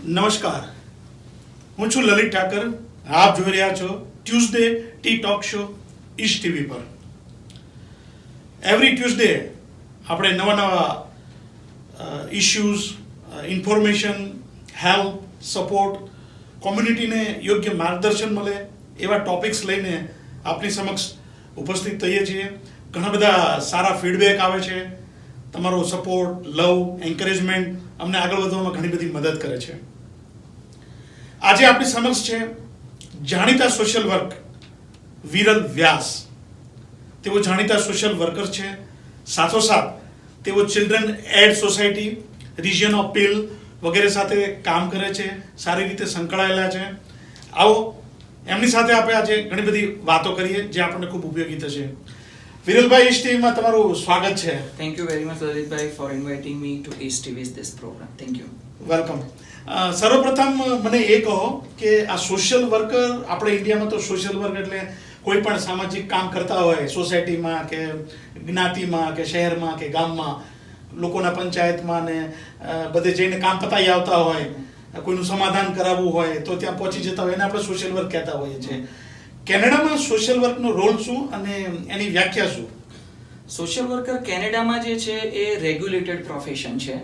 નમસ્કાર, હું છું લલિત ઠાકર. આપ જોઈ રહ્યા છો Tuesday tea talk show East TV પર. એવરી ટ્યુઝડે આપણે નવા નવા ઇશ્યુઝ, ઇન્ફોર્મેશન, હેલ્પ, સપોર્ટ, કોમ્યુનિટીને યોગ્ય માર્ગદર્શન મળે એવા ટોપિક્સ લઈને આપની સમક્ષ ઉપસ્થિત થઈએ છીએ. ઘણા બધા સારા ફીડબેક આવે છે. તમારો સપોર્ટ, લવ, એન્કરેજમેન્ટ અમને આગળ વધવામાં ઘણી બધી મદદ કરે છે. આજે આપણી સમક્ષ છે જાણીતા સોશિયલ વર્ક વિરલ વ્યાસ. તેઓ જાણીતા સોશિયલ વર્કર છે. સાથોસાથ તેઓ children aid society, region of Peel વગેરે સાથે કામ કરે છે, સારી રીતે સંકળાયેલા છે. આવો એમની સાથે આપણે આજે ઘણી બધી વાતો કરીએ જે આપણને ખૂબ ઉપયોગી થશે. વિરલભાઈ, ઈસ્ટ ટીવીમાં તમારું સ્વાગત છે. Thank you very much, Lalitbhai, for inviting me to East TV's this program. Thank you. Welcome. સર્વપ્રથમ મને એ કહો કે આ સોશિયલ વર્કર, આપણે ઇન્ડિયામાં તો સોશિયલ વર્ક એટલે કોઈ પણ સામાજિક કામ કરતા હોય, સોસાયટીમાં કે જ્ઞાતિમાં કે શહેરમાં કે ગામમાં, લોકોના પંચાયતમાં ને બધે જઈને કામ પતાવી આવતા હોય, કોઈનું સમાધાન કરાવવું હોય તો ત્યાં પહોંચી જતા હોય, એને આપણે સોશિયલ વર્ક કહેતા હોઈએ છીએ. કેનેડામાં સોશિયલ વર્કનો રોલ શું અને એની વ્યાખ્યા શું? સોશિયલ વર્કર કેનેડામાં જે છે એ રેગ્યુલેટેડ પ્રોફેશન છે.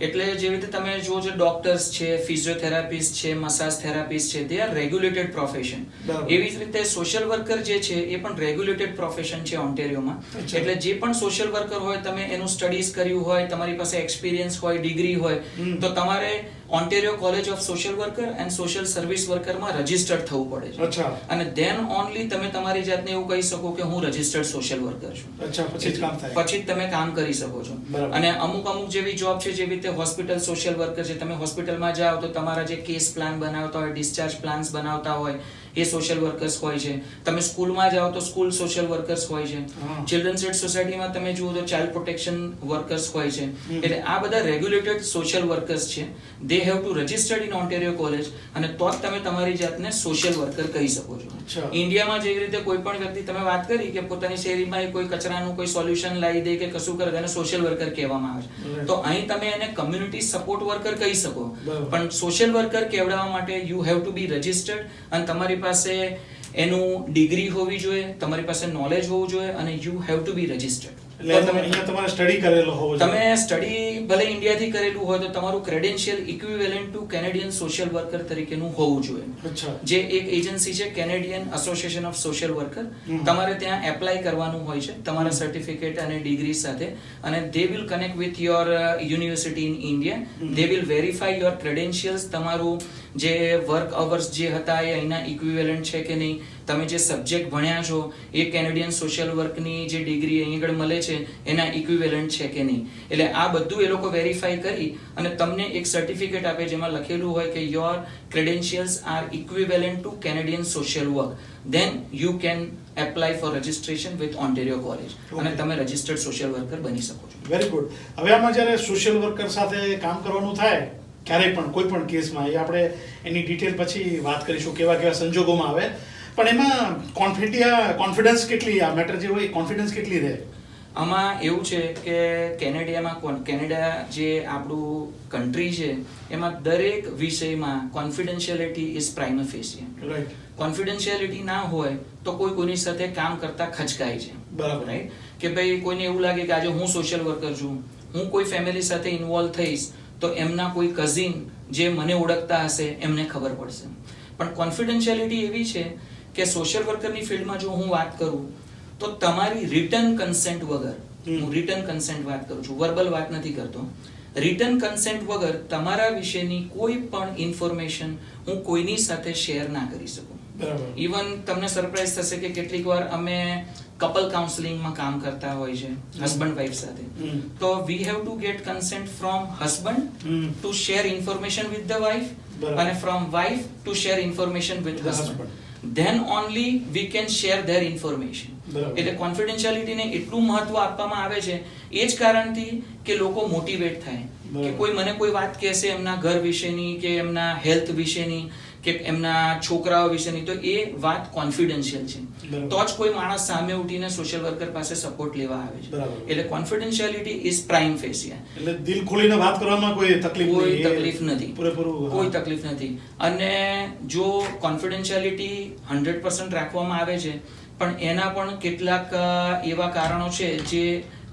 એટલે જેવી રીતે તમે જો જે ડોક્ટર્સ છે, ફિઝિયોથેરાપિસ્ટ છે, મસાજ થેરાપિસ્ટ છે, દે આર રેગ્યુલેટેડ પ્રોફેશન. એવી જ રીતે સોશિયલ વર્કર જે છે એ પણ રેગ્યુલેટેડ પ્રોફેશન છે ઓન્ટેરિયોમાં. એટલે જે પણ સોશિયલ વર્કર હોય, તમે એનું સ્ટડીઝ કર્યું હોય, તમારી પાસે એક્સપિરિયન્સ હોય, ડિગ્રી હોય, તો તમારે Ontario college of social worker and social service વર્કરમાં રજિસ્ટર્ડ થવું પડે છે. અને ધેન ઓનલી તમે તમારી જાતને એવું કહી શકો કે હું રજિસ્ટર્ડ સોશિયલ વર્કર છું. પછી જ તમે કામ કરી શકો છો. અને અમુક જેવી જોબ છે, જેવી રીતે હોસ્પિટલ સોશિયલ વર્કર છે. તમે હોસ્પિટલમાં જાઓ તો તમારા જે કેસ પ્લાન બનાવતા હોય, ડિસ્ચાર્જ પ્લાન્સ બનાવતા હોય, એ સોશિયલ વર્કર્સ હોય છે. તમે સ્કૂલમાં જાઓ તો સ્કૂલ સોશિયલ વર્કર્સ હોય છે. ચિલ્ડ્રન્સ એડ સોસાયટીમાં તમે જુઓ તો ચાઇલ્ડ પ્રોટેક્શન વર્કર્સ હોય છે. એટલે આ બધા રેગ્યુલેટેડ સોશિયલ વર્કર્સ છે. They have to registered in Ontario college, અને તો જ તમે તમારી જાતને સોશિયલ વર્કર કહી શકો છો. ઇન્ડિયામાં જેવી રીતે કોઈ પણ વ્યક્તિ, તમે વાત કરી કે પોતાની શેરીમાં કોઈ કચરાનું કોઈ સોલ્યુશન લાવી દે કે કશું કરે, તેને સોશિયલ વર્કર કહેવામાં આવે છે. તો અહીં તમે એને કમ્યુનિટી સપોર્ટ વર્કર કહી શકો, પણ સોશિયલ વર્કર કહેવાવા માટે you have to be registered, અને તમારી પાસે એનું ડિગ્રી હોવી જોઈએ, તમારી પાસે નોલેજ હોવું જોઈએ, અને you have to be registered. તમારે સ્ટડી કરેલો હોવો જોઈએ. તમે સ્ટડી ભલે ઇન્ડિયાથી કરેલું હોય તો તમારું credential equivalent to Canadian social worker તરીકેનું હોવું જોઈએ. જે એક એજન્સી છે, Canadian association of social worker. તમારે ત્યાં એપ્લાય કરવાનું હોય છે તમારા સર્ટિફિકેટ અને ડિગ્રી સાથે, અને they will connect with your university in India. They will verify your credentials, તમારું જે વર્ક અવર્સ જે હતા એ અહીંના ઇક્વિવેલન્ટ છે કે નહીં, તમે જે સબ્જેક્ટ ભણ્યા છો એ કેનેડિયન સોશિયલ વર્કની જે ડિગ્રી અહીં આગળ મળે છે એના ઇક્વિવેલન્ટ છે કે નહીં. એટલે આ બધું એ લોકો વેરીફાઈ કરી અને તમને એક સર્ટિફિકેટ આપે જેમાં લખેલું હોય કે your credentials are equivalent to Canadian social work. Then you can apply for registration with Ontario college, અને તમે રજિસ્ટર્ડ સોશિયલ વર્કર બની શકો છો. Very good. હવે આમાં જ્યારે સોશિયલ વર્કર સાથે કામ કરવાનું થાય, ક્યારેય પણ કોઈ પણ કેસમાં, એ આપણે એની ડિટેલ પછી વાત કરીશું કેવા કેવા સંજોગોમાં આવે, પણ એમાં કોન્ફિડન્સ કેટલી, આ મેટર જે હોય કોન્ફિડન્સ કેટલી રહે? આમાં એવું છે કે કેનેડા જે આપણું કન્ટ્રી છે એમાં દરેક વિષયમાં confidentiality is prima facie. Right. Confidentiality ના હોય તો કોઈની સાથે કામ કરતા ખચકાય છે. બરાબર. રાઈટ. કે ભાઈ કોઈને એવું લાગે કે આજે હું સોશિયલ વર્કર છું, હું કોઈ ફેમિલી સાથે ઇન્વોલ્વ થઈશ તો એમના કોઈ કઝિન જે મને ઓળખતા હશે એમને ખબર પડશે. પણ કોન્ફિડેન્શિયાલિટી એવી છે કે સોશિયલ વર્કરની ફિલ્ડમાં જો હું વાત કરું તો તમારી રિટર્ન કન્સેન્ટ વગર, હું રિટર્ન કન્સેન્ટ વાત કરું છું, વર્બલ વાત નથી કરતો, રિટર્ન કન્સેન્ટ વગર તમારા વિશેની કોઈ પણ ઇન્ફોર્મેશન હું કોઈની સાથે શેર ના કરી શકું. ઇવન તમને સરપ્રાઈઝ થશે કે કેટલીક વાર અમે કપલ કાઉન્સેલિંગમાં કામ કરતા હોય છે હસબન્ડ વાઇફ સાથે, તો we have to get consent from husband to share information with the wife, અને from wife to share information with husband. then only we can share their information. એટલે કોન્ફિડેન્શિયાલિટીને એટલું મહત્વ આપવામાં આવે છે એ જ કારણથી કે લોકો મોટિવેટ થાય કે કોઈ મને કોઈ વાત કહેશે એમના ઘર વિશેની કે એમના હેલ્થ વિશેની કે એમના છોકરાઓ વિશેની, તો એ વાત કોન્ફિડન્શિયલ છે. બરાબર. તો જ કોઈ માણસ સામે ઉઠીને સોશિયલ વર્કર પાસે સપોર્ટ લેવા આવે છે. બરાબર. એટલે કોન્ફિડન્શિયાલિટી ઇઝ પ્રાઇમ ફેસ. એટલે દિલ ખોલીને વાત કરવામાં કોઈ તકલીફ કોઈ નહીં. એ તકલીફ નથી. પૂરેપૂરું કોઈ તકલીફ નથી. અને જો કોન્ફિડન્શિયાલિટી 100% રાખવામાં આવે છે, પણ એના પણ કેટલાક એવા કારણો છે જે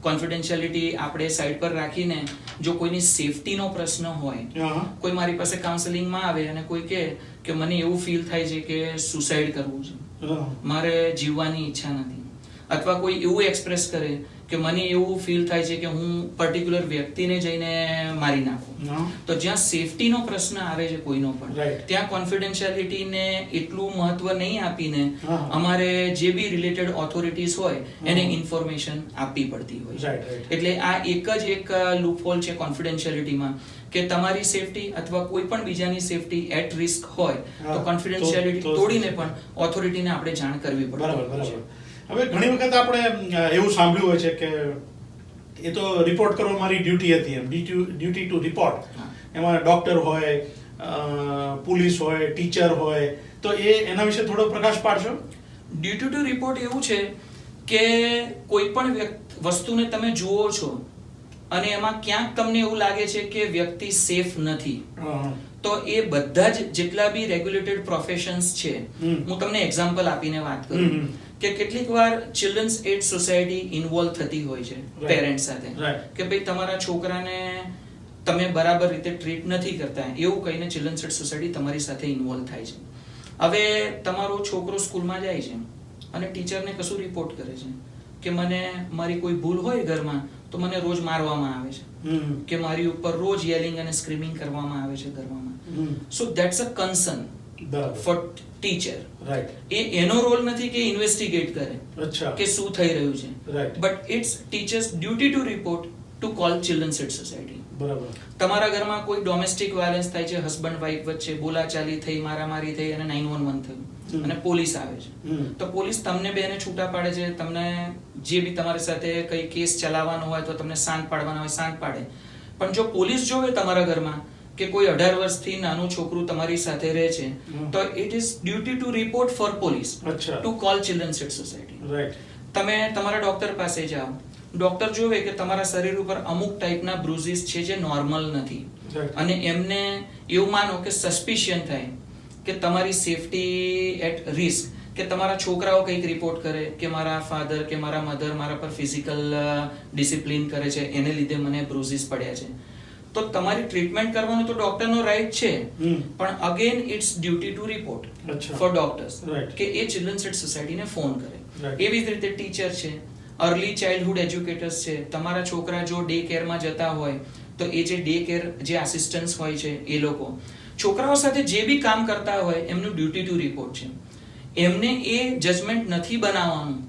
કોન્ફિડન્શિયાલિટી આપણે સાઈડ પર રાખીને, જો કોઈની સેફટીનો પ્રશ્ન હોય, હા. કોઈ મારી પાસે કાઉન્સેલિંગમાં આવે અને કોઈ કહે કે મને એવું ફીલ થાય છે કે સુસાઇડ કરવું છે, હા. મારે જીવવાની ઈચ્છા નથી, અથવા કોઈ એવું એક્સપ્રેસ કરે કે મને એવું ફીલ થાય છે કે હું પર્ટિક્યુલર વ્યક્તિને જઈને મારી નાખું, હા. તો જ્યાં સેફટીનો પ્રશ્ન આવે છે કોઈનો પણ, Right. ત્યાં કોન્ફિડન્શિયાલિટીને એટલું મહત્વ નહીં આપીને હા. અમારે જે બી રિલેટેડ ઓથોરિટીઝ હોય એને ઇન્ફોર્મેશન આપવી પડતી હોય છે. Right, right. એટલે આ એક જ એક લૂપહોલ છે કોન્ફિડન્શિયાલિટીમાં, કે તમારી સેફટી અથવા કોઈ પણ બીજાની સેફટી એટ રિસ્ક હોય હા, તો કોન્ફિડન્શિયાલિટી તો- તોડીને પણ ઓથોરિટીને આપણે જાણ કરવી પડે. બરાબર બરાબર. હવે ઘણી વખત આપણે એવું સાંભળ્યું હોય છે કે એ તો રિપોર્ટ કરવો મારી ડ્યુટી હતી, એમ ડ્યુટી ટુ રિપોર્ટ. હા. એમાં ડોક્ટર હોય, પોલીસ હોય, ટીચર હોય, તો એના વિશે થોડો પ્રકાશ પાડશો? ડ્યુટી ટુ રિપોર્ટ એવું છે કે કોઈ પણ વસ્તુને તમે જુઓ છો અને એમાં ક્યાંક તમને એવું લાગે છે કે વ્યક્તિ સેફ નથી, હા. તો એ બધા જ જેટલા બી રેગ્યુલેટેડ પ્રોફેશન્સ છે, હું તમને એક્ઝામ્પલ આપીને વાત કરું કે કેટલીક વાર ચિલ્ડ્રન્સ એડ સોસાયટી ઇન્વોલ્વ થતી હોય છે Right. પેરેન્ટ્સ સાથે, Right. કે ભાઈ તમારા છોકરાને તમે બરાબર રીતે ટ્રીટ નથી કરતા, એવું કહીને ચિલ્ડ્રન્સ એડ સોસાયટી તમારી સાથે ઇન્વોલ્વ થાય છે. હવે તમારો છોકરો સ્કૂલમાં જાય છે અને ટીચરને કશું રિપોર્ટ કરે છે કે મને મારી કોઈ ભૂલ હોય ઘરમાં તો મને રોજ મારવામાં આવે છે, કે મારી ઉપર રોજ યેલિંગ અને સ્ક્રીમિંગ કરવામાં આવે છે ઘરમાં. સો ધેટ્સ અ કન્સર્ન બરાબર. Four teacher. રાઈટ. એનો રોલ નથી કે ઇન્વેસ્ટિગેટ કરે અચ્છા. કે શું થઈ રહ્યું છે, Right. But it's teachers duty to report to call children's aid society. બરાબર. તમારા ઘરમાં કોઈ ડોમેસ્ટિક વાયલન્સ થાય છે, હસબન્ડ વાઈફ વચ્ચે બોલાચાલી થઈ, મારામારી થઈ અને 911 થયું અને પોલીસ આવે છે, તો પોલીસ તમને બેને છૂટા પાડે છે, તમને જે બી તમારી સાથે કઈ કેસ ચલાવવાનો હોય તો તમને શાંત પાડવાના હોય શાંત પાડે. પણ જો પોલીસ જોવે તમારા ઘરમાં કે કોઈ 18 વર્ષથી નાનું છોકરું તમારી સાથે રહે છે, તો it is duty to report for police અચ્છા. To call children's aid society. Right. તમે તમારા ડોક્ટર પાસે જાઓ, ડોક્ટર જોવે કે તમારા શરીર ઉપર અમુક ટાઈપના બ્રુઝિસ છે જે નોર્મલ નથી, Right. અને એમને એવું માનો કે સસ્પિશિયન થાય કે તમારી સેફટી એટ રિસ્ક, કે તમારા છોકરાઓ કંઈક રિપોર્ટ કરે કે મારા ફાધર કે મારા મધર મારા પર ફિઝિકલ ડિસિપ્લિન કરે છે, એને લીધે મને બ્રુઝિસ પડ્યા છે, તો તમારી ટ્રીટમેન્ટ કરવાનો તો ડોક્ટરનો રાઈટ છે, પણ again it's duty to report અચ્છા. For doctors Right. કે એ ચિલ્ડ્રન્સ એડ સોસાયટીને ફોન કરે. Right. એવી જ રીતે ટીચર છે, અર્લી ચાઇલ્ડહુડ એજ્યુકેટર્સ છે, તમારા છોકરા જો ડે કેરમાં જતા હોય તો એ જે ડે કેર જે આસિસ્ટન્ટ્સ હોય છે એ લોકો છોકરાઓ સાથે જે બી કામ કરતા હોય એમનું ડ્યુટી ટુ રિપોર્ટ છે. એમને એ જજમેન્ટ નથી બનાવવાનું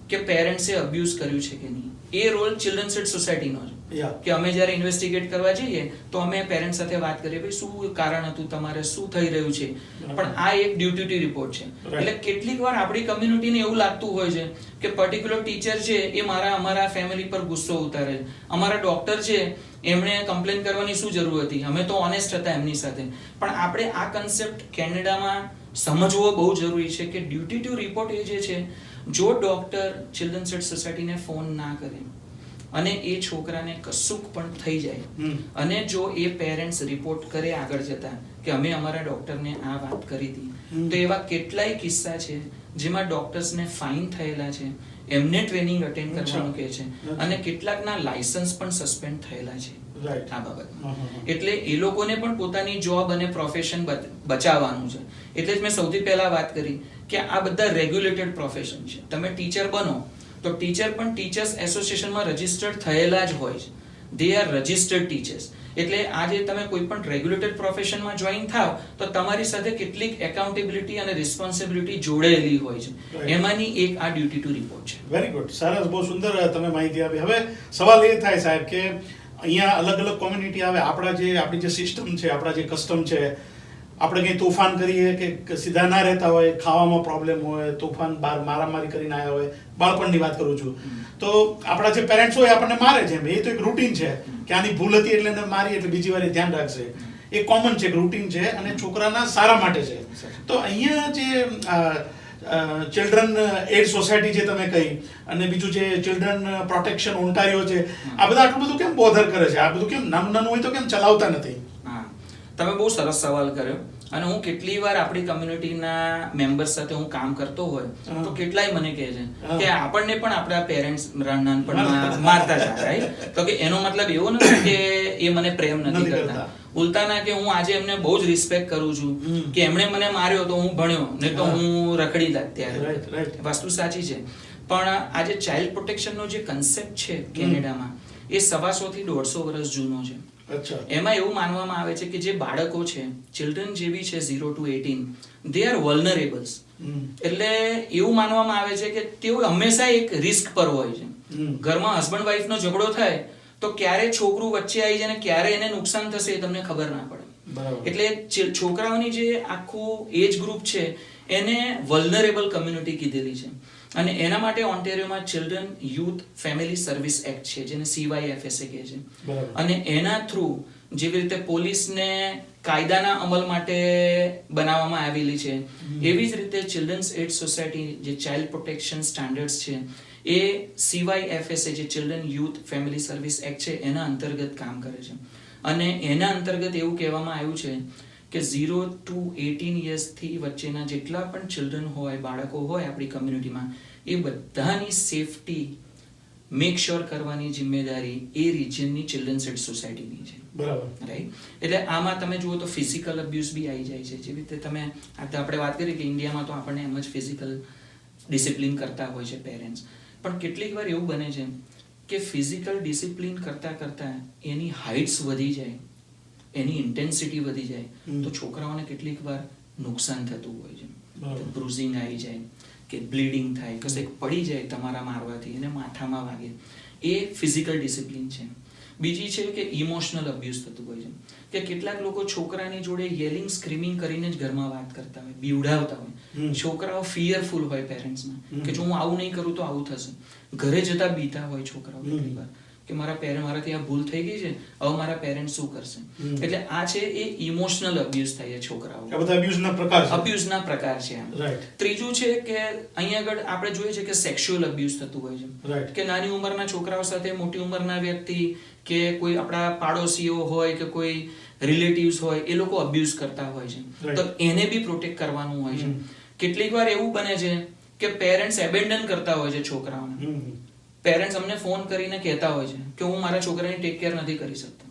કે પેરેન્ટ્સે અબ્યુઝ કર્યું છે કે નહીં, એ રોલ ચિલ્ડ્રન્સ એડ સોસાયટીનો છે. Yeah. કે અમે જ્યારે ઇન્વેસ્ટિગેટ કરવા જઈએ તો અમે પેરેન્ટ્સ સાથે વાત કરીએ, ભાઈ શું કારણ હતું, તમારે શું થઈ રહ્યું છે, પણ આ એક ડ્યુટી ટુ રિપોર્ટ છે. Right. એટલે કેટલીક વાર આપણી કમ્યુનિટીને એવું લાગતું હોય છે કે પર્ટિક્યુલર ટીચર છે એ અમારા ફેમિલી પર ગુસ્સો ઉતારે છે, અમારા ડોક્ટર છે એમણે કમ્પ્લેન કરવાની શું જરૂર હતી, અમે તો ઓનેસ્ટ હતા એમની સાથે. પણ આપણે આ કન્સેપ્ટ કેનેડામાં સમજવો બહુ જરૂરી છે કે ડ્યુટી ટુ રિપોર્ટ એ જે છે, જો ડોક્ટર ચિલ્ડ્રન્સ એડ સોસાયટીને ફોન ના કરે અને એ છોકરાને કશુંક પણ થઈ જાય અને જો એ પેરેન્ટ્સ રિપોર્ટ કરે આગળ જતા કે અમે અમારા ડોક્ટરને આ વાત કરી હતી, તો એવા કેટલાય કિસ્સા છે જેમાં ડોક્ટર્સને ફાઇન થયેલા છે, એમને ટ્રેનિંગ અટેન્ડ કરવાનું કહે છે, અને કેટલાકના લાયસન્સ પણ સસ્પેન્ડ થયેલા છે Right. આ બાબતમાં. એટલે એ લોકોને પણ પોતાની જોબ અને પ્રોફેશન બચાવવાનું છે. એટલે જ મેં સૌથી પહેલા વાત કરી કે આ બધા રેગ્યુલેટેડ પ્રોફેશન છે. તમે ટીચર બનો તો ટીચર પણ ટીચર્સ એસોસિએશનમાં રજિસ્ટર્ડ થયેલા જ હોય છે, દે આર રજિસ્ટર્ડ ટીચર્સ. એટલે આજે તમે કોઈ પણ રેગ્યુલેટેડ પ્રોફેશનમાં જોઈન થાવ તો તમારી સાથે કેટલીક એકાઉન્ટેબિલિટી અને રિસ્પોન્સિબિલિટી જોડેલી હોય છે, Right. એમાંની એક આ ડ્યુટી ટુ રિપોર્ટ છે. Very good. સરસ, બહુ સુંદર તમે માહિતી આપી. હવે સવાલ એ થાય સાહેબ કે અહીંયા અલગ અલગ કોમ્યુનિટી આવે, આપણી જે સિસ્ટમ છે, આપણા જે કસ્ટમ છે, આપણે કંઈ તોફાન કરીએ કે સીધા ના રહેતા હોય, ખાવામાં પ્રોબ્લેમ હોય, તોફાન બહાર મારામારી કરીને આવ્યા હોય, બાળપણની વાત કરું છું, તો આપણા જે પેરેન્ટ્સ હોય આપણને મારે છે, એ તો એક રૂટીન છે કે આની ભૂલ હતી એટલે એને મારી એટલે બીજી વાર એ ધ્યાન રાખશે. એ કોમન છે, રૂટીન છે અને છોકરાના સારા માટે છે. તો અહીંયા જે ચિલ્ડ્રન એડ સોસાયટી જે તમે કહી અને બીજું જે ચિલ્ડ્રન પ્રોટેક્શન ઓન્ટારિયો છે, આ બધા આટલું બધું કેમ બોધર કરે છે? આ બધું કેમ નાનું નાનું હોય તો કેમ ચલાવતા નથી? હા, તમે બહુ સરસ સવાલ કર્યો. અને હું કેટલી વાર આપણી કમ્યુનિટીના મેમ્બર્સ સાથે હું કામ કરતો હોય તો કેટલાય મને કહે છે કે આપણને પણ આપણા પેરેન્ટ્સ નાનપણમાં મારતા હતા, રાઈટ? તો કે એનો મતલબ એવો નથી કે એ મને પ્રેમ નથી કરતા. ઉલટાના કે હું આજે એમને બહુ જ રિસ્પેક્ટ કરું છું કે એમણે મને માર્યો તો હું ભણ્યો, નહીં તો હું રખડી લાગ. ત્યારે વસ્તુ સાચી છે. પણ આજે ચાઇલ્ડ પ્રોટેક્શનનો જે કન્સેપ્ટ છે કેનેડામાં, એ 150 થી 150 વર્ષ જૂનો છે. એમાં એવું માનવામાં આવે છે કે જે બાળકો છે, ચિલ્ડ્રન જે બી છે 0 to 18, દે આર વલ્નરેબલ્સ. એટલે એવું માનવામાં આવે છે કે તેઓ હંમેશા એક રિસ્ક પર હોય છે. ઘરમાં હસબન્ડ વાઈફ નો ઝઘડો થાય તો ક્યારે છોકરું વચ્ચે આવી જાય ને ક્યારે એને નુકસાન થશે એ તમને ખબર ના પડે. એટલે છોકરાઓની જે આખું એજ ગ્રુપ છે એને વલ્નરેબલ કમ્યુનિટી કીધેલી છે. અને એના માટે ઓન્ટેરિયોમાં children youth family service act છે, જેને CYFSA કહે છે. અને એના થ્રુ જેવી રીતે પોલીસને કાયદાના અમલ માટે બનાવવામાં આવેલી છે, એવી જ રીતે ચિલ્ડ્રન્સ એડ સોસાયટી જે ચાઇલ્ડ પ્રોટેક્શન સ્ટાન્ડર્ડ્સ છે એ CYFSA જે children youth family service act છે એના અંતર્ગત કામ કરે છે. અને એના અંતર્ગત એવું કહેવામાં આવ્યું છે કે 0 to 18 યર્સથી વચ્ચેના જેટલા પણ ચિલ્ડ્રન હોય, બાળકો હોય આપણી કમ્યુનિટીમાં, એ બધાની સેફટી મેક શ્યોર કરવાની જિમ્મેદારી એ રિજિયનની ચિલ્ડ્રન્સ એડ સોસાયટીની છે. બરાબર, રાઈટ? એટલે આમાં તમે જુઓ તો ફિઝિકલ અબ્યુઝ બી આવી જાય છે. જેવી રીતે તમે આપણે વાત કરી કે ઇન્ડિયામાં તો આપણને એમ જ ફિઝિકલ ડિસિપ્લિન કરતા હોય છે પેરેન્ટ્સ, પણ કેટલીક વાર એવું બને છે કે ફિઝિકલ ડિસિપ્લિન કરતા કરતા એની હાઇટ્સ વધી જાય, એની ઇન્ટેન્સિટી વધી જાય તો છોકરાઓને કેટલીક વાર નુકસાન થતું હોય છે. બ્રુઝિંગ આવી જાય કે બ્લીડિંગ થાય, કશેક પડી જાય તમારા મારવાથી એને માથામાં વાગે, એ ફિઝિકલ ડિસિપ્લિન છે. બીજી છે કે ઇમોશનલ અબ્યુઝ થતું હોય છે કે કેટલાક લોકો છોકરાની જોડે યેલિંગ સ્ક્રીમિંગ કરીને જ ઘરમાં વાત કરતા હોય, બીવડાવતા હોય. છોકરાઓ ફિયરફુલ હોય પેરેન્ટ્સમાં કે જો હું આવું નહીં કરું તો આવું થશે. ઘરે જતા બીતા હોય છોકરાઓ કેટલી વાર કે મારાથી આ ભૂલ થઈ ગઈ છે, હવે મારા પેરેન્ટ્સ શું કરશે. એટલે આ છે એ ઇમોશનલ અબ્યુઝ થાય છે છોકરાઓ. આ બધા અબ્યુઝના પ્રકાર છે. ત્રીજું છે કે અહીંયા આગળ આપણે જોઈએ છે કે સેક્સ્યુઅલ અબ્યુઝ થતું હોય છે કે નાની ઉંમરના છોકરાઓ સાથે મોટી ઉંમરના વ્યક્તિ કે કોઈ આપણા પાડોશીઓ હોય કે કોઈ રિલેટિવ્સ હોય એ લોકો અબ્યુઝ કરતા હોય છે. તો એને બી પ્રોટેક્ટ કરવાનું હોય છે. કેટલીક વાર એવું બને છે કે પેરેન્ટ્સ એબેન્ડન કરતા હોય છે છોકરાઓને. પેરેન્ટ્સ અમને ફોન કરીને કહેતા હોય છે કે હું મારા છોકરાની ટેક કેર નથી કરી શકતો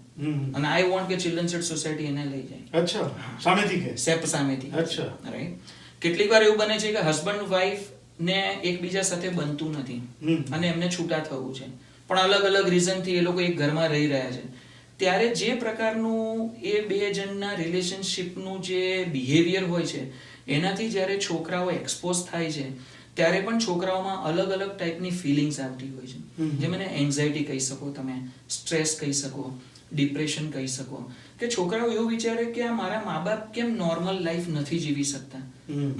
અને આઈ વોન્ટ કે ચિલ્ડ્રન્સ એડ સોસાયટી એને લઈ જાય. અચ્છા, સામેથી કે સામેથી. અચ્છા, રાઈટ? કેટલીક વાર એવું બને છે કે હસબન્ડ વાઈફ ને એકબીજા સાથે બનતું નથી અને એમને છૂટા થવું છે, પણ અલગ અલગ રીઝનથી એ લોકો એક ઘરમાં રહી રહ્યા છે. ત્યારે જે પ્રકારનું એ બે જણના રિલેશનશિપનું જે બિહેવિયર હોય છે એનાથી જ્યારે છોકરાઓ એક્સપોઝ થાય છે ત્યારે પણ છોકરાઓમાં અલગ અલગ ટાઈપની ફિલિંગ્સ આવતી હોય છે. જેમ એને એન્ઝાયટી કહી શકો, તમે સ્ટ્રેસ કહી શકો, ડિપ્રેશન કહી શકો. કે છોકરાઓ એવું વિચારે કે આ મારા મા બાપ કેમ નોર્મલ લાઈફ નથી જીવી શકતા,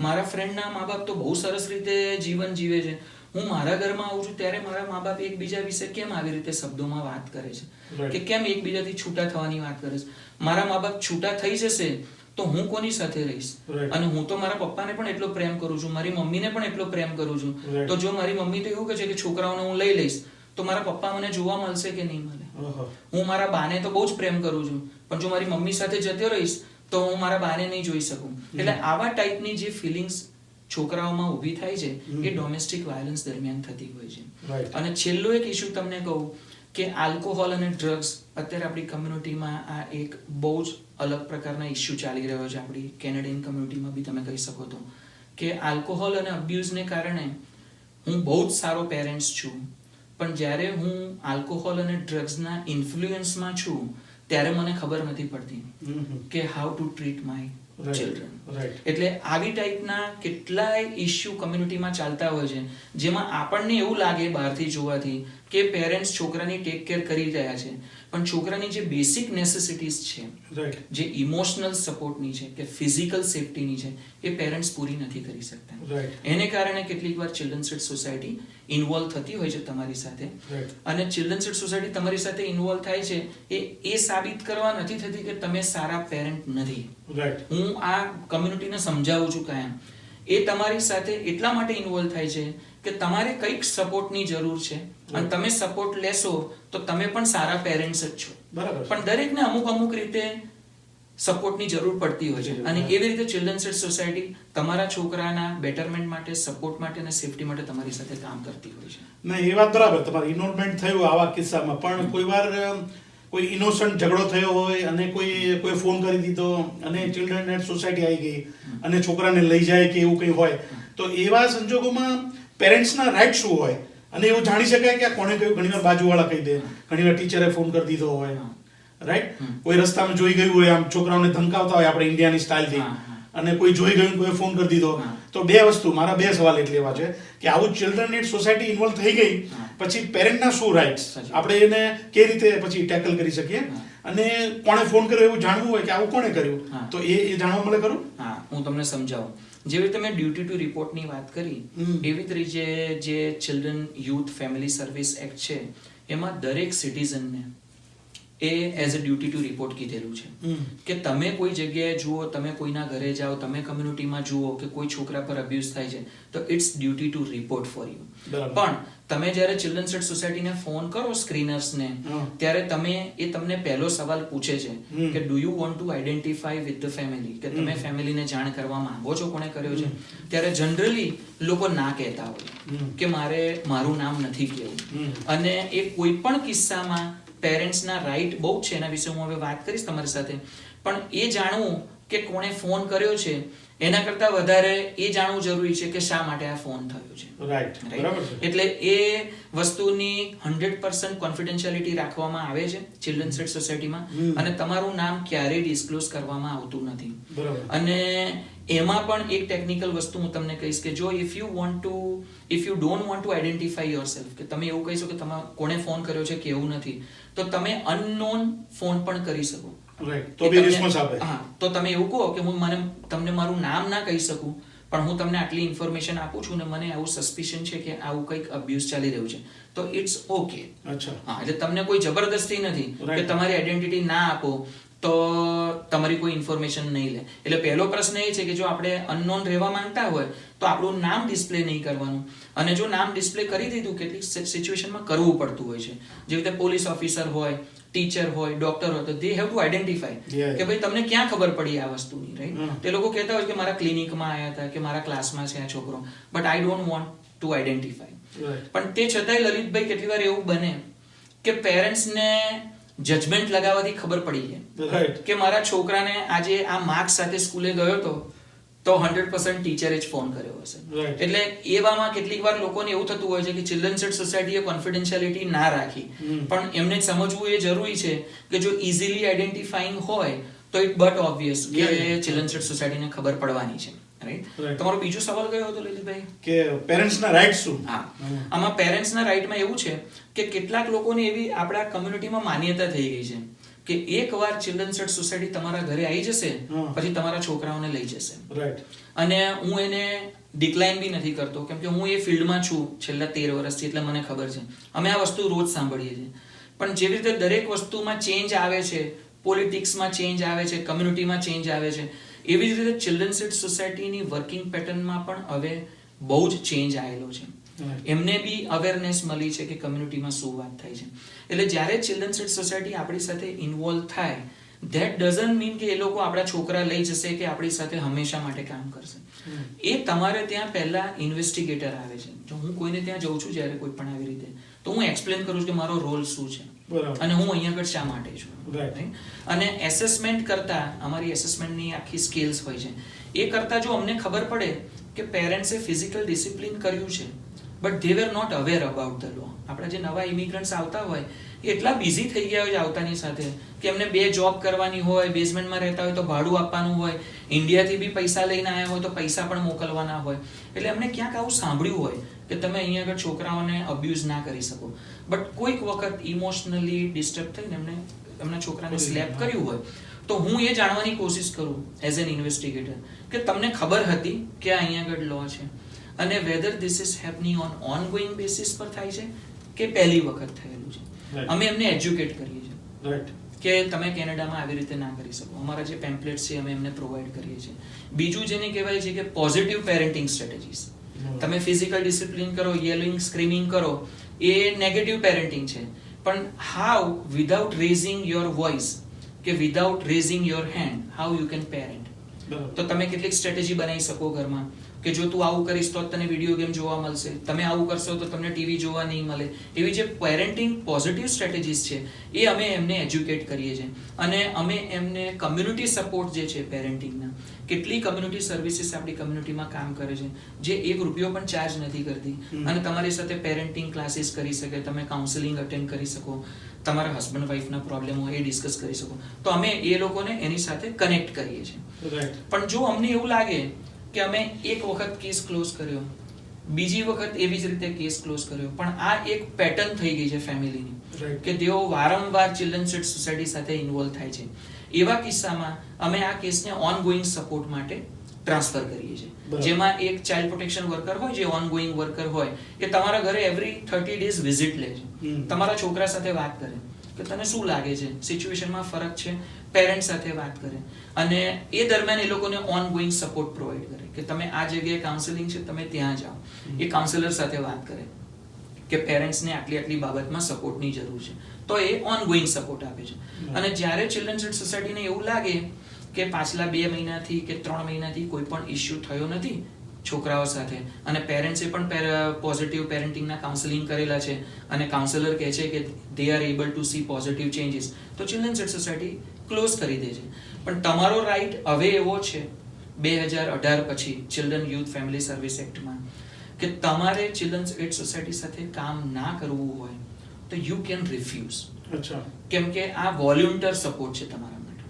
મારા ફ્રેન્ડના મા બાપ તો બહુ સરસ રીતે જીવન જીવે છે, હું મારા ઘરમાં આવું છું ત્યારે મારા મા બાપ એકબીજા વિશે કેમ આવી રીતે શબ્દોમાં વાત કરે છે, કે કેમ એકબીજાથી છૂટા થવાની વાત કરે છે. મારા મા બાપ છૂટા થઈ જશે તો હું કોની સાથે રહીશ? અને હું તો મારા પપ્પાને પણ એટલો પ્રેમ કરું છું, મારી મમ્મીને પણ એટલો પ્રેમ કરું છું. તો જો મારી મમ્મી તો એવું કહે છે કે છોકરાઓને હું લઈ લઈશ તો મારા પપ્પા મને જોવા મળશે કે નહીં મળે? હું મારા બાને તો બહુ જ પ્રેમ કરું છું, પણ જો મારી મમ્મી સાથે જતો રહીશ તો હું મારા બાને નહીં જોઈ શકું. એટલે આવા ટાઈપની જે ફિલિંગ્સ છોકરાઓમાં ઊભી થાય છે એ ડોમેસ્ટિક વાયલન્સ દરમિયાન થતી હોય છે. અને છેલ્લો એક ઇશ્યુ તમને કહું કે આલ્કોહોલ અને ડ્રગ્સ અત્યારે આપણી કમ્યુનિટીમાં આ એક બહુ જ અલગ પ્રકારના ઇશ્યુ ચાલી રહ્યો છે. આપણી કેનેડિયન કમ્યુનિટીમાં બી તમે કહી શકો તો કે આલ્કોહોલ અને અબ્યુઝને કારણે હું બહુ જ સારો પેરેન્ટ્સ છું, પણ જ્યારે હું આલ્કોહોલ અને ડ્રગ્સના ઇન્ફ્લુઅન્સમાં છું ત્યારે મને ખબર નથી પડતી કે how to treat my children. એટલે આવી ટાઈપના કેટલાય ઇશ્યુ કમ્યુનિટીમાં ચાલતા હોય છે જેમાં આપણને એવું લાગે બહારથી જોવાથી કે પેરેન્ટ્સ છોકરાની ટેક કેર કરી રહ્યા છે, પણ છોકરાની જે બેસિક નેસેસિટીઝ છે, રાઈટ, જે ઇમોશનલ સપોર્ટની છે કે ફિઝિકલ સેફટીની છે, એ પેરેન્ટ્સ પૂરી નથી કરી શકતા. રાઈટ, એને કારણે કેટલીક વાર ચિલ્ડ્રન્સ એડ સોસાયટી ઇન્વોલ્વ થતી હોય છે તમારી સાથે. રાઈટ, અને ચિલ્ડ્રન્સ એડ સોસાયટી તમારી સાથે ઇન્વોલ્વ થાય છે એ સાબિત કરવા નથી થતી કે તમે સારા પેરેન્ટ નથી. રાઈટ, હું આ કમ્યુનિટીને સમજાવું છું કાયમ, એ તમારી સાથે એટલા માટે ઇન્વોલ્વ થાય છે કે તમારે કંઈક સપોર્ટની જરૂર છે અને તમે સપોર્ટ લેશો તો તમે પણ સારા પેરેન્ટ્સ જ છો. બરાબર. પણ દરેકને અમુક રીતે સપોર્ટની જરૂર પડતી હોય છે અને એવી રીતે ચિલ્ડ્રન્સ એડ સોસાયટી તમારા છોકરાના બેટરમેન્ટ માટે, સપોર્ટ માટે અને સેફટી માટે તમારી સાથે કામ કરતી હોય છે. નહીં, એ વાત બરાબર, તમારી ઇન્વોલ્વમેન્ટ થયું આવા કિસ્સામાં, પણ કોઈ વાર કોઈ ઇનોસન્ટ ઝઘડો થયો હોય અને કોઈ ફોન કરી દીધો અને ચિલ્ડ્રન એડ સોસાયટી આવી ગઈ અને છોકરાને લઈ જાય કે એવું કંઈ હોય, તો એવા સંજોગોમાં પેરેન્ટ્સના રાઇટ શું હોય અને એવું જાણી શકાય કે આ કોણે કહ્યું? ઘણીવાર બાજુવાળા કહી દે, ઘણીવાર ટીચરે ફોન કરી દીધો હોય, રાઈટ, કોઈ રસ્તામાં જોઈ ગયું હોય, આમ છોકરાઓને ધમકાવતા હોય આપણે ઇન્ડિયાની સ્ટાઇલથી, અને કોઈ જોઈ ગયું, કોઈ ફોન કરી દીધો. તો બે વસ્તુ, મારા બે સવાલ એટલે એવા છે કે આવું ચિલ્ડ્રન એડ સોસાયટી ઇન્વોલ્વ થઈ ગઈ પછી પેરેન્ટના શું રાઇટ્સ, આપણે એને કઈ રીતે પછી ટેકલ કરી શકીએ, અને કોણે ફોન કર્યો એવું જાણવું હોય કે આવું કોણે કર્યું, તો એ જાણવા મળે ખરું? હા, હું તમને સમજાવું. જેવી રીતે મેં ડ્યુટી ટુ રિપોર્ટની વાત કરી, એવી જ રીતે જે children youth family service act છે એમાં દરેક સિટીઝનને એ as a duty to report કીધેલું છે કે તમે કોઈ જગ્યાએ જુઓ, તમે કોઈના ઘરે જાઓ, તમે કમ્યુનિટીમાં જુઓ કે કોઈ છોકરા પર અબ્યુઝ થાય છે તો it's duty to report for you. પણ તમે જ્યારે ચિલ્ડ્રન્સ એડ સોસાયટીને ફોન કરો સ્ક્રીનર્સને, ત્યારે તમને પહેલો સવાલ પૂછે છે કે do you want to identify with the family, કે તમે ફેમિલીને જાણ કરવા માંગો છો કોણે કર્યો છે? ત્યારે જનરલી લોકો ના કહેતા હોય કે મારું નામ નથી કહેવું. અને એ કોઈ પણ કિસ્સામાં પેરેન્ટ્સના રાઈટ બહુ છે, એના વિશે હું હવે વાત કરીશ તમારી સાથે, પણ એ જાણવું કે કોણે ફોન કર્યો છે એના કરતા વધારે એ જાણવું જરૂરી છે કે શા માટે આ ફોન થયો છે. રાઈટ, બરાબર છે. એટલે એ વસ્તુની 100% કોન્ફિડેન્શિયાલિટી રાખવામાં આવે છે ચિલ્ડ્રન્સ એડ સોસાયટીમાં, અને તમારું નામ ક્યારેય ડિસ્ક્લોઝ કરવામાં આવતું નથી. બરાબર. અને એમાં પણ એક ટેકનિકલ વસ્તુ હું તમને કહીશ કે જો if you don't want to identify yourself, કે તમે એવું કહીશો કે તમે કોણે ફોન કર્યો છે કે એવું નથી, તો તમે અનનોન ફોન પણ કરી શકો. રાઈટ, તો બી રિસ્પોન્સ આપે. હા, તો તમે એવું કહો કે તમને મારું નામ ના કહી શકું, પણ હું તમને આટલી ઇન્ફોર્મેશન આપું છું ને મને આવું સસ્પિશન છે કે આવું કંઈક અબ્યુઝ ચાલી રહ્યું છે, તો ઇટ્સ ઓકે. અચ્છા. હા, એટલે તમને કોઈ જબરદસ્તી નથી કે તમારી આઈડેન્ટિટી ના આપો તો તમારી કોઈ ઇન્ફોર્મેશન નહીં લે. એટલે પહેલો પ્રશ્ન એ છે કે જો આપણે અનનોન રહેવા માંગતા હોય તો આપણું નામ ડિસ્પ્લે નહીં કરવાનું, અને જો નામ ડિસ્પ્લે કરી દીધું કેટલીક સિચ્યુએશનમાં કરવું પડતું હોય છે, જેવી રીતે પોલીસ ઓફિસર હોય, ટીચર હોય, ડોક્ટર હોય, તો દે હેવ ટુ આઈડેન્ટિફાઈ કે ભાઈ તમને ક્યાં ખબર પડી આ વસ્તુની, રાઈટ? તે લોકો કહેતા હોય કે મારા ક્લિનિકમાં આવ્યા હતા કે મારા ક્લાસમાં છે આ છોકરો, but I don't want to identify. પણ તે છતાંય લલિતભાઈ કેટલી વાર એવું બને કે પેરેન્ટ્સને જજમેન્ટ લગાવવાથી ખબર પડી જાય કે મારા છોકરાને આજે આ માર્ક્સ સાથે સ્કૂલે ગયો તો 100% ટીચરે જ ફોન કર્યો હશે. એટલે એવામાં કેટલીક વાર લોકોને એવું થતું હોય છે કે ચિલ્ડ્રન્સ એડ સોસાયટીએ કોન્ફિડેન્શિયાલિટી ના રાખી, પણ એમને સમજવું એ જરૂરી છે કે જો ઇઝીલી આઈડેન્ટિફાઈંગ હોય તો ઇટ બટ ઓબ્વિયસ કે ચિલ્ડ્રન્સ એડ સોસાયટીને ખબર પડવાની છે. રાઈટ. તમારો બીજો સવાલ કયો હતો લલિતભાઈ? કે પેરેન્ટ્સના રાઈટ શું? હા, આમાં પેરેન્ટ્સના રાઈટમાં એવું છે કે કેટલાક લોકોની એવી આપણા કમ્યુનિટીમાં માન્યતા થઈ ગઈ છે કે એકવાર ચિલ્ડ્રન્સ એડ સોસાયટી તમારા ઘરે આવી જશે પછી તમારા છોકરાઓને લઈ જશે. રાઈટ. અને હું એને ડિક્લાઇન બી નથી કરતો, કેમ કે હું એ ફિલ્ડમાં છું છેલ્લા 13 વર્ષથી, એટલે મને ખબર છે. અમે આ વસ્તુ રોજ સાંભળીએ છીએ. પણ જેવી રીતે દરેક વસ્તુમાં ચેન્જ આવે છે, પોલિટિક્સમાં ચેન્જ આવે છે, કમ્યુનિટીમાં ચેન્જ આવે છે, એવી જ રીતે ચિલ્ડ્રન્સ એડ સોસાયટીની વર્કિંગ પેટર્નમાં પણ હવે બહુ જ ચેન્જ આવેલો છે. એમને બી અવેરનેસ મળી છે કે કમ્યુનિટીમાં શું વાત થાય છે. એટલે જ્યારે ચિલ્ડ્રન્સ એડ સોસાયટી આપણી સાથે ઇન્વોલ્વ થાય, ધેટ ડઝન્ટ મીન કે એ લોકો આપણા છોકરા લઈ જશે કે આપણી સાથે હંમેશા માટે કામ કરશે. એ તમારે ત્યાં પહેલા ઇન્વેસ્ટિગેટર આવે છે. જો હું કોઈને ત્યાં જઉં છું જ્યારે કોઈ પણ આવી રીતે, તો હું એક્સપ્લેન કરું છું કે મારો રોલ શું છે અને હું અહીંયા આગળ શા માટે છું. અને એસેસમેન્ટ કરતા, અમારી એસેસમેન્ટની આખી સ્કેલ્સ હોય છે, એ કરતા જો અમને ખબર પડે કે પેરેન્ટ્સે ફિઝિકલ ડિસિપ્લિન કર્યું છે but they were not aware about the law. આપણા જે નવા ઇમિગ્રન્ટ્સ આવતા હોય એ એટલા બિઝી થઈ ગયા હોય આવતાની સાથે કે એમને 2 જોબ કરવાની હોય, બેઝમેન્ટમાં રહેતા હોય તો ભાડું આપવાનું હોય, ઇન્ડિયાથી બી પૈસા લઈને આવ્યા હોય તો પૈસા પણ મોકલવાના હોય. એટલે એમને ક્યાંક આવું સાંભળ્યું હોય કે તમે અહીંયા આગળ છોકરાઓને અબ્યુઝ ના કરી શકો, બટ કોઈક વખત ઇમોશનલી ડિસ્ટર્બ થઈને એમના છોકરાને સ્લેપ કર્યું હોય તો હું એ જાણવાની કોશિશ કરું એઝ એન ઇન્વેસ્ટિગેટર કે તમને ખબર હતી કે આ અહીંયા આગળ લો છે અને whether this is happening on ongoing basis પર થાય છે કે પહેલી વખત થયેલું છે. અમે એમને એજ્યુકેટ કરીએ છીએ કે તમે કેનેડામાં આવી રીતે ના કરી શકો. અમારા જે પેમ્પલેટ્સ છે અમે એમને પ્રોવાઈડ કરીએ છીએ. બીજું જેને કહેવાય છે કે પોઝિટિવ પેરેન્ટિંગ સ્ટ્રેટેજીસ. તમે ફિઝિકલ ડિસિપ્લિન કરો, યેલિંગ, સ્ક્રીમિંગ કરો, એ નેગેટિવ પેરેન્ટિંગ છે. પણ how without raising your voice કે without raising your hand how you can parent. તો તમે કેટલીક સ્ટ્રેટેજી બનાવી શકો ઘરમાં કે જો તું આવું કરીશ તો તને વિડીયો ગેમ જોવા મળશે, તમે આવું કરશો તો તમને ટીવી જોવા નહીં મળે. એવી જે પેરેન્ટિંગ પોઝિટિવ સ્ટ્રેટેજીસ છે એ અમે એમને એજ્યુકેટ કરીએ છીએ અને અમે એમને કમ્યુનિટી સપોર્ટ જે છે પેરેન્ટિંગના, કેટલી કમ્યુનિટી સર્વિસીસ આપણી કમ્યુનિટીમાં કામ કરે છે જે ₹1 પણ ચાર્જ નથી કરતી અને તમારી સાથે પેરેન્ટિંગ ક્લાસીસ કરી શકે, તમે કાઉન્સેલિંગ અટેન્ડ કરી શકો, તમારા હસબન્ડ વાઈફના પ્રોબ્લેમ હોય એ ડિસ્કસ કરી શકો. તો અમે એ લોકોને એની સાથે કનેક્ટ કરીએ છીએ. પણ જો અમને એવું લાગે કે અમે એક વખત કેસ ક્લોઝ કર્યો, બીજી વખત એવી જ રીતે કેસ ક્લોઝ કર્યો, પણ આ એક પેટર્ન થઈ ગઈ છે ફેમિલીની કે તેઓ વારંવાર ચિલ્ડ્રન્સ એડ સોસાયટી સાથે ઇન્વોલ્વ થાય છે, એવા કિસ્સામાં અમે આ કેસને ઓનગોઈંગ સપોર્ટ માટે ટ્રાન્સફર કરીએ છીએ. જેમાં એક ચાઇલ્ડ પ્રોટેક્શન વર્કર હોય જે ઓનગોઈંગ વર્કર હોય એ તમારા ઘરે એવરી 30 ડેઝ વિઝિટ લે છે, તમારા છોકરા સાથે વાત કરે કે તને શું લાગે છે, સિચ્યુએશનમાં ફરક છે, પેરેન્ટ સાથે વાત કરે અને એ દરમિયાન એ લોકોને ઓનગોઈંગ સપોર્ટ પ્રોવાઈડ કરે કે તમે આ જગ્યાએ કાઉન્સેલિંગ છે તમે ત્યાં જાઓ. એ કાઉન્સેલર સાથે વાત કરે કે પેરેન્ટ્સને આટલી આટલી બાબતમાં સપોર્ટની જરૂર છે, તો એ ઓનગોઈંગ સપોર્ટ આપે છે. અને જ્યારે ચિલ્ડ્રન્સ એડ સોસાયટીને એવું લાગે કે પાછલા 2 મહિનાથી કે 3 મહિનાથી કોઈ પણ ઇશ્યુ થયો નથી છોકરાઓ સાથે અને પેરેન્ટ્સે પણ પોઝિટિવ પેરેન્ટિંગના કાઉન્સેલિંગ કરેલા છે અને કાઉન્સેલર કહે છે કે they are able to C positive changes, તો ચિલ્ડ્રન્સ એડ સોસાયટી ક્લોઝ કરી દે છે. પણ તમારો રાઈટ હવે એવો છે 2018 પછી ચિલ્ડ્રન યુથ ફેમિલી સર્વિસ એક્ટમાં કે તમારે ચિલ્ડ્રન્સ એડ સોસાયટી સાથે કામ ના કરવું હોય તો યુ કેન રિફ્યુઝ. કેમ કે આ વોલ્યુન્ટર સપોર્ટ છે તમારા માટે,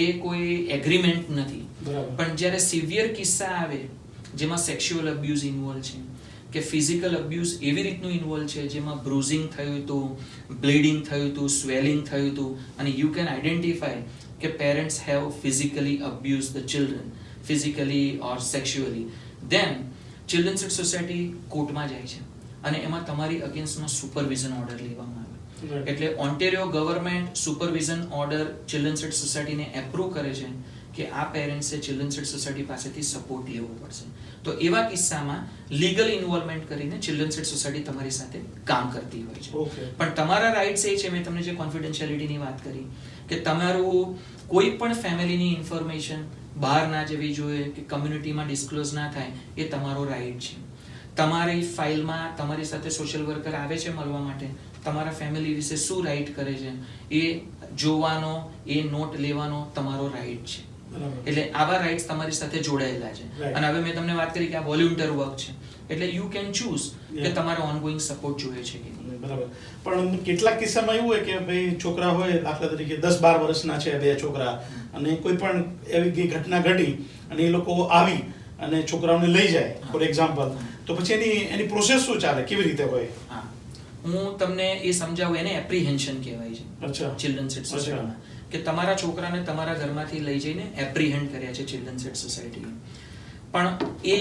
એ કોઈ એગ્રીમેન્ટ નથી. પણ જ્યારે સિવિયર કિસ્સા આવે જેમાં સેક્સ્યુઅલ અબ્યુઝ ઇન્વોલ્વ છે કે ફિઝિકલ અબ્યુઝ એવી રીતનું ઇન્વોલ્વ છે જેમાં બ્રુઝિંગ થયું હતું, બ્લીડિંગ થયું હતું, સ્વેલિંગ થયું હતું અને યુ કેન આઈડેન્ટિફાય કે parents have physically abuse the children physically or sexually, then children's aid society કોર્ટમાં જાય છે અને એમાં તમારી અગેન્સ્ટમાં સુપરવિઝન ઓર્ડર લેવામાં આવે. એટલે Ontario government supervision order children's aid સોસાયટીને એપ્રૂવ કરે છે કે આ પેરેન્ટ્સે ચિલ્ડ્રન્સ એડ સોસાયટી પાસેથી સપોર્ટ લેવો પડશે. તો એવા કિસ્સામાં લીગલ ઇન્વોલ્વમેન્ટ કરીને ચિલ્ડ્રન્સ એડ સોસાયટી તમારી સાથે કામ કરતી હોય છે. પણ તમારા રાઇટ્સ એ છે, મેં તમને જે કોન્ફિડેન્શિયાલિટીની વાત કરી કે તમારું કોઈ પણ ફેમિલીની ઇન્ફોર્મેશન બહાર ના જવી જોઈએ કે કમ્યુનિટીમાં ડિસ્ક્લોઝ ના થાય, એ તમારો રાઇટ છે. તમારી ફાઇલમાં તમારી સાથે સોશિયલ વર્કર આવે છે મળવા માટે, તમારા ફેમિલી વિશે શું રાઇટ કરે છે એ જોવાનો, એ નોટ લેવાનો તમારો રાઇટ છે. એટલે આવા રાઇટ્સ તમારી સાથે જોડાયેલા છે. અને હવે મેં તમને વાત કરી કે આ વોલ્યુન્ટર વર્ક છે એટલે યુ કેન ચૂઝ કે તમારે ઓનગોઈંગ સપોર્ટ જોઈએ છે કે નહીં. બરાબર. પણ કેટલાક કિસ્સામાં એવું હોય કે ભાઈ છોકરા હોય, દાખલા તરીકે 10-12 વર્ષના છે 2 છોકરા અને કોઈ પણ એવી ઘટના ઘટી અને એ લોકો આવી અને છોકરાઓને લઈ જાય ફોર એક્ઝામ્પલ, તો પછી એની પ્રોસેસ શું ચાલે, કેવી રીતે હોય? હા, હું તમને એ સમજાવું. એને એપ્રિહેન્શન કહેવાય છે. અચ્છા. ચિલ્ડ્રન્સ એડ સોસાયટીમાં કે તમારા છોકરાને તમારા ઘરમાંથી લઈ જઈને એપ્રિહેન્ડ કર્યા છે ચિલ્ડ્રન્સ એડ સોસાયટી. પણ એ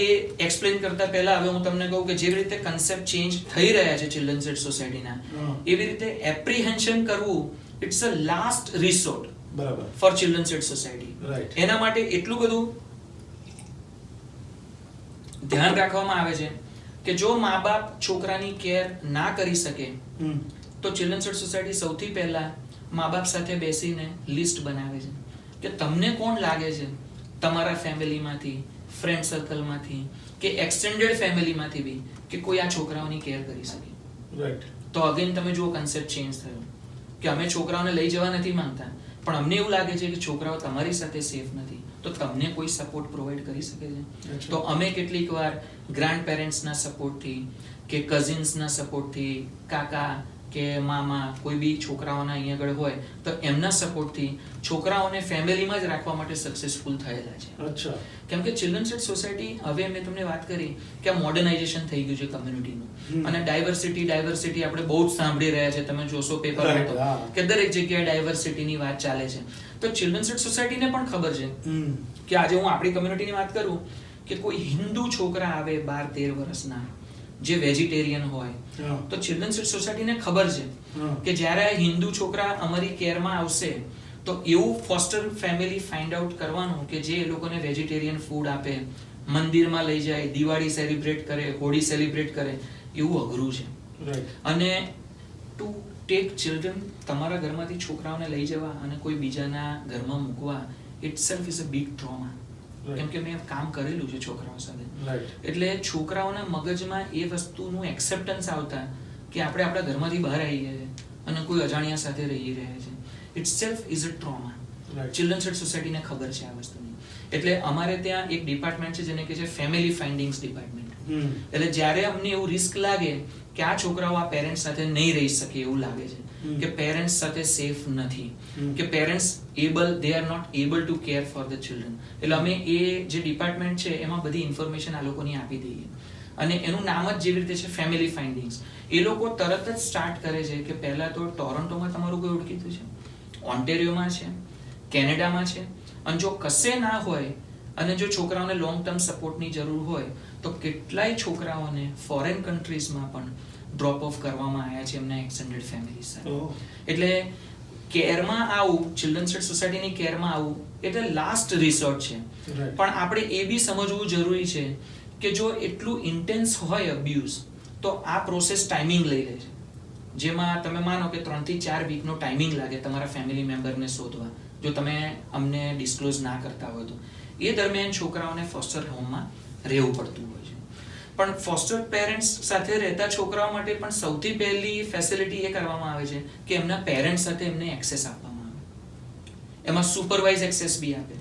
એક્સપ્લેન કરતા પહેલા હવે હું તમને કહું કે જેવી રીતે કન્સેપ્ટ ચેન્જ થઈ રહ્યા છે ચિલ્ડ્રન્સ એડ સોસાયટીના, એવી રીતે એપ્રિહેન્શન કરવું it's a last resort for children's aid society. એના માટે એટલું બધું ધ્યાન રાખવામાં આવે છે કે જો મા બાપ છોકરાની કેર ના કરી શકે તો ચિલ્ડ્રન્સ એડ સોસાયટી સૌથી પહેલા મા બાપ સાથે બેસીને લિસ્ટ બનાવે છે કે તમને કોણ લાગે છે તમારા ફેમિલીમાંથી, ફ્રેન્ડ સર્કલમાંથી કે એક્સટેન્ડેડ ફેમિલીમાંથી બી કે કોઈ આ છોકરાઓની કેર કરી શકે. તો અગેન તમે જુઓ કન્સેપ્ટ ચેન્જ થયો કે અમે છોકરાઓને લઈ જવા નથી માંગતા, પણ અમને એવું લાગે છે કે છોકરાઓ તમારી સાથે સેફ નથી, તો તમને કોઈ સપોર્ટ પ્રોવાઈડ કરી શકે છે? અચ્છા. તો અમે કેટલીક વાર ગ્રાન્ડ પેરેન્ટ્સના સપોર્ટથી કે કઝિન્સના સપોર્ટથી, કાકા કે મામા કોઈ બી છોકરાઓના અહીંયા આગળ હોય તો એમના સપોર્ટથી છોકરાઓને ફેમિલીમાં જ રાખવા માટે સક્સેસફુલ થયેલા છે. અચ્છા. કેમ કે ચિલ્ડ્રન્સ એટ સોસાયટી, હવે મેં તમને વાત કરી કે આ મોડર્નાઇઝેશન થઈ ગયું છે કમ્યુનિટીનું, અને ડાયવર્સિટી આપણે બહુ જ સાંભળી રહ્યા છે. તમે જોશો પેપરમાં તો કે દરેક જગ્યાએ ડાયવર્સિટીની વાત ચાલે છે. તો ચિલ્ડ્રન્સ એટ સોસાયટીને પણ ખબર છે કે આજે હું આપણી કમ્યુનિટીની વાત કરું કે કોઈ હિન્દુ છોકરા આવે 12-13 વર્ષના જે વેજીટેરિયન હોય, તો ચિલ્ડ્રન્સ એટ સોસાયટીને ખબર છે કે જ્યારે આ હિન્દુ છોકરા અમારી કેરમાં આવશે તો એવું ફોસ્ટર ફેમિલી ફાઇન્ડ આઉટ કરવાનું કે જે એ લોકોને વેજીટેરિયન ફૂડ આપે, મંદિરમાં લઈ જાય, દિવાળી સેલિબ્રેટ કરે, હોળી સેલિબ્રેટ કરે, એવું અઘરું છે. અને ટુ ટેક ચિલ્ડ્રન, તમારા ઘરમાંથી છોકરાઓને લઈ જવા અને કોઈ બીજાના ઘરમાં મૂકવા, itself is a big trauma. કેમ કે મેં કામ કરેલું છે છોકરાઓ સાથે. એટલે છોકરાઓના મગજમાં એ વસ્તુનું એક્સેપ્ટન્સ આવતા કે આપણે આપણા ઘરમાંથી બહાર આવી ગયા છે અને કોઈ અજાણ્યા સાથે રહી રહ્યા છે, itself is a trauma. Children's aid સોસાયટીને ખબર છે આ વસ્તુની. એટલે અમારે ત્યાં એક ડિપાર્ટમેન્ટ છે જેને કહે છે ફેમિલી ફાઇન્ડિંગ્સ ડિપાર્ટમેન્ટ. એટલે જ્યારે અમને એવું રિસ્ક લાગે કે આ છોકરાઓ આ પેરેન્ટ્સ સાથે નહીં રહી શકે, એવું લાગે છે કે પેરેન્ટ્સ સાથે સેફ નથી, કે parents they are not able to care for the children, એટલે અમે એ જે ડિપાર્ટમેન્ટ છે એમાં બધી ઇન્ફોર્મેશન આ લોકોની આપી દઈએ. અને એનું નામ જ જેવી રીતે છે ફેમિલી ફાઇન્ડિંગ્સ. એ લોકો તરત જ સ્ટાર્ટ કરે છે કે પહેલા તો ટોરોન્ટોમાં તમારું કોઈ ઓળખીતું છે, ઓન્ટેરિયોમાં છે, કેનેડામાં છે, અને જો કશે ના હોય અને જો છોકરાઓને લોંગ ટર્મ સપોર્ટની જરૂર હોય તો કેટલાય છોકરાઓને ફોરેન કન્ટ્રીઝમાં પણ ડ્રોપ ઓફ કરવામાં આવ્યા છે એમના એક્સટેન્ડેડ ફેમિલી સાથે. એટલે કેરમાં આવું, ચિલ્ડ્રન્સ એટ સોસાયટીની કેરમાં આવું એટલે લાસ્ટ રિસોર્ટ છે. પણ આપણે એ બી સમજવું જરૂરી છે કે જો એટલું ઇન્ટેન્સ હોય અબ્યુઝ તો આ પ્રોસેસ ટાઈમિંગ લઈ લે છે. જેમાં તમે માનો કે 3 થી 4 વીકનો ટાઈમિંગ લાગે તમારા ફેમિલી મેમ્બરને શોધવા, જો તમે અમને ડિસ્ક્લોઝ ના કરતા હોય તો. એ દરમિયાન છોકરાઓને ફોસ્ટર હોમમાં રહેવું પડતું હોય છે. પણ ફોસ્ટર પેરેન્ટ્સ સાથે રહેતા છોકરાઓ માટે પણ સૌથી પહેલી ફેસિલિટી એ કરવામાં આવે છે કે એમના પેરેન્ટ્સ સાથે એમને એક્સેસ આપવામાં આવે. એમાં સુપરવાઇઝ એક્સેસ બી આપે.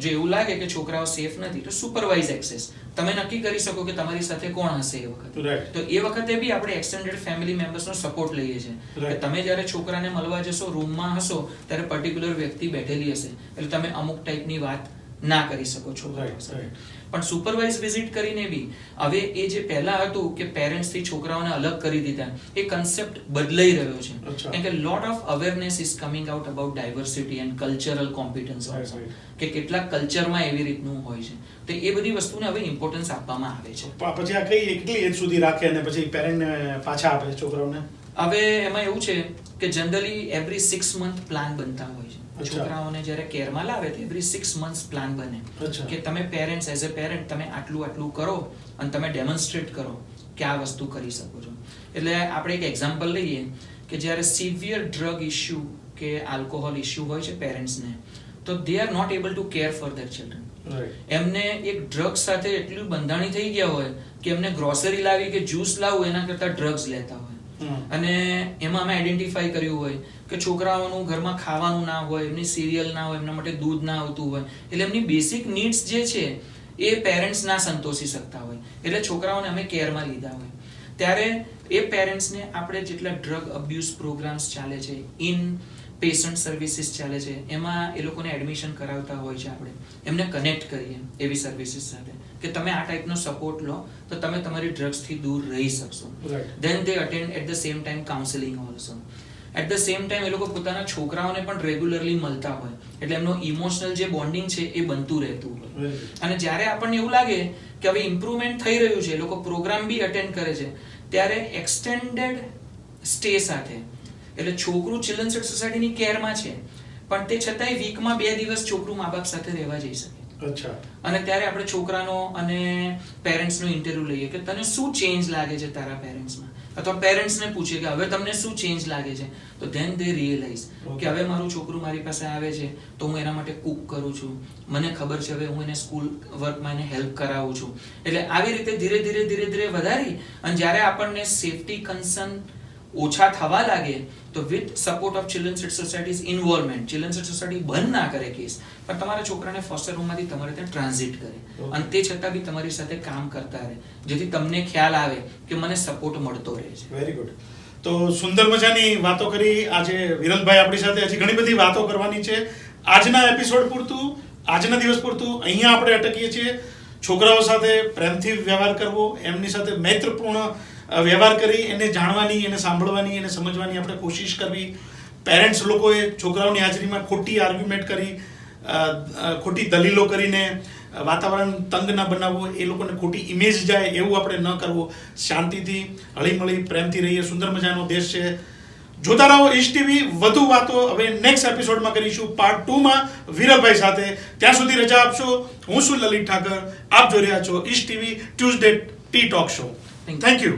જો એવું લાગે કે છોકરાઓ સેફ નથી તો સુપરવાઇઝ એક્સેસ, તમે નક્કી કરી શકો કે તમારી સાથે કોણ હશે એ વખતે. તો એ વખતે બી આપણે એક્સટેન્ડેડ ફેમિલી મેમ્બર્સનો સપોર્ટ લઈએ છીએ કે તમે જ્યારે છોકરાને મળવા જશો, રૂમમાં હશો, ત્યારે પર્ટિક્યુલર વ્યક્તિ બેઠેલી હશે, એટલે તમે અમુક ટાઈપની વાત ના કરી શકો છો. પણ સુપરવાઇઝ વિઝિટ કરીને બી હવે એ જે પહેલા હતું કે પેરેન્ટ્સ થી છોકરાઓને અલગ કરી દીધા, એ કન્સેપ્ટ બદલાઈ રહ્યો છે. કેમ કે lot of awareness is coming out about diversity and cultural competence also, કે કેટલાક કલ્ચરમાં એવી રીતનું હોય છે. તો એ બધી વસ્તુને હવે ઇમ્પોર્ટન્સ આપવામાં આવે છે. પછી આ કઈ કેટલી એજ સુધી રાખે અને પછી પેરેન્ટ પાછા આપે છોકરાઓને? હવે એમાં એવું છે કે જનરલી એવરી 6 મંથ પ્લાન બનતા હોય છે. છોકરાઓને જ્યારે કેરમાં લાવે તો એવરી 6 મંથ્સ પ્લાન બને કે તમે પેરેન્ટ્સ એઝ અ પેરેન્ટ તમે આટલું કરો અને તમે ડેમોન્સ્ટ્રેટ કરો કે આ વસ્તુ કરી શકો છો. એટલે આપણે એક એક્ઝામ્પલ લઈએ કે જ્યારે સિવિયર ડ્રગ ઇશ્યુ કે આલ્કોહોલ ઇશ્યુ હોય છે પેરેન્ટ્સને, તો they are not able to care for their children. એમને એક ડ્રગ સાથે એટલું બંધાણી થઈ ગયા હોય કે એમને ગ્રોસરી લાવી કે જ્યુસ લાવવું એના કરતા ડ્રગ્સ લેતા હોય. અને એમાં અમે આઈડેન્ટિફાઈ કર્યું હોય કે છોકરાઓનું ઘરમાં ખાવાનું ના હોય, એમની સિરિયલ ના હોય, એમના માટે દૂધ ના આવતું હોય, એટલે એમની બેસિક નીડ્સ જે છે એ પેરેન્ટ્સ ના સંતોષી શકતા હોય, એટલે છોકરાઓને અમે કેરમાં લીધા હોય. ત્યારે એ પેરેન્ટ્સને આપણે જેટલા ડ્રગ અબ્યુઝ પ્રોગ્રામ્સ ચાલે છે, ઇન પેશન્ટ સર્વિસીસ ચાલે છે, એમાં એ લોકોને એડમિશન કરાવતા હોય છે. આપણે એમને કનેક્ટ કરીએ એવી સર્વિસીસ સાથે કે તમે આ ટાઈપનો સપોર્ટ લો તો તમે તમારી ડ્રગ્સથી દૂર રહી શકશો. Then they attend at the same time counselling also. At the same time એ લોકો પોતાના છોકરાઓને પણ રેગ્યુલરલી મળતા હોય, એટલે એમનો ઇમોશનલ જે બોન્ડિંગ છે એ બનતું રહેતું હોય. અને જ્યારે આપણને એવું લાગે કે હવે ઇમ્પ્રુવમેન્ટ થઈ રહ્યું છે, એ લોકો પ્રોગ્રામ બી અટેન્ડ કરે છે, ત્યારે એક્સટેન્ડેડ સ્ટે સાથે, એટલે છોકરું ચિલ્ડ્રન્સ એટ સોસાયટીની કેરમાં છે પણ તે છતાંય વીકમાં 2 દિવસ છોકરું મા બાપ સાથે રહેવા જઈ શકે. અને ત્યારે આપણે છોકરાનો અને પેરેન્ટ્સનો ઇન્ટરવ્યુ લઈએ કે તને શું ચેન્જ લાગે છે તારા પેરેન્ટ્સમાં, અથવા પેરેન્ટ્સને પૂછે કે હવે તમને શું ચેન્જ લાગે છે. તો ધેન દે રિયલાઇઝ કે હવે મારું છોકરું મારી પાસે આવે છે તો હું એના માટે કુક કરું છું, મને ખબર છે હવે હું એને સ્કૂલ વર્કમાં એને હેલ્પ કરાવું છું. એટલે આવી રીતે ધીરે ધીરે વધારી અને જ્યારે આપણને સેફટી કન્સર્ન ઓછા થવા લાગે તો with support of children's aid society's involvement, children's aid society બંધ ના કરે કેસ, પણ તમારા છોકરાને ફોસ્ટર હોમમાંથી તમારે ત્યાં ટ્રાન્ઝિટ કરે અને તે છતાં બી તમારી સાથે કામ કરતા રહે, જેથી તમને ખ્યાલ આવે કે મને સપોર્ટ મળતો રહે છે. Very good. તો સુંદર મજાની વાતો કરી આજે વિરલભાઈ આપણી સાથે. હજી ઘણી બધી વાતો કરવાની છે. આજના એપિસોડ પૂરતું, આજના દિવસ પૂરતું અહીંયા આપણે અટકીએ છીએ. છોકરાઓ સાથે પ્રેમથી વ્યવહાર કરવો, એમની સાથે મૈત્રપૂર્ણ વ્યવહાર કરી એને જાણવાની, એને સાંભળવાની, એને સમજવાની આપણે કોશિશ કરવી. પેરેન્ટ્સ લોકોએ છોકરાઓની હાજરીમાં ખોટી આર્ગ્યુમેન્ટ કરી, ખોટી દલીલો કરીને વાતાવરણ તંગ ન બનાવવું, એ લોકોને ખોટી ઇમેજ જાય એવું આપણે ન કરવું. શાંતિથી હળીમળી પ્રેમથી રહીએ. સુંદર મજાનો દેશ છે. જોતા રહો ઈશ ટીવી. વધુ વાતો હવે નેક્સ્ટ એપિસોડમાં કરીશું, પાર્ટ 2માં વિરલભાઈ સાથે. ત્યાં સુધી રજા આપશો. હું છું લલિત ઠાકર. આપ જોઈ રહ્યા છો Ish TV Tuesday tea talk show. Thank you.